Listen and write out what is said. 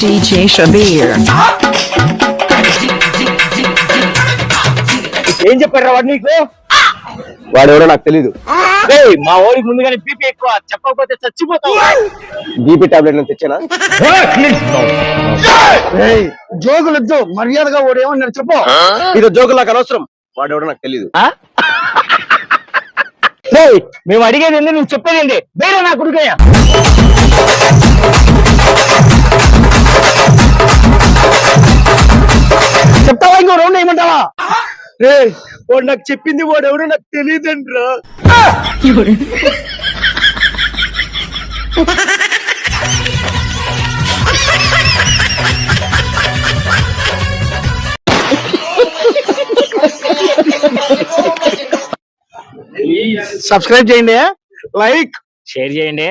DJ Shabir. ఏం చెప్పారా వాడు నీకు? వాడెవడో నాకు తెలీదు. మా ఊరికి ముందుగానే బీపీ ఎక్కువ, చెప్పకపోతే చచ్చిపోతావు. BP tablet తెచ్చానా? జోకులొద్దు, మర్యాదగా వాడు ఏమన్నాడు చెప్పు. ఇది జోకులు నాకు అనవసరం. వాడెవడో నాకు తెలీదు. మేము అడిగేది ఏంటి, నువ్వు చెప్పేది వేరే నా కొడుకయ్యా. చెప్తావా ఇంకో రౌండ్ ఏమంటావా? వాడు నాకు చెప్పింది వాడు ఎవడో నాకు తెలియదండ్రా. సబ్స్క్రైబ్ చేయండి, లైక్, షేర్ చేయండి.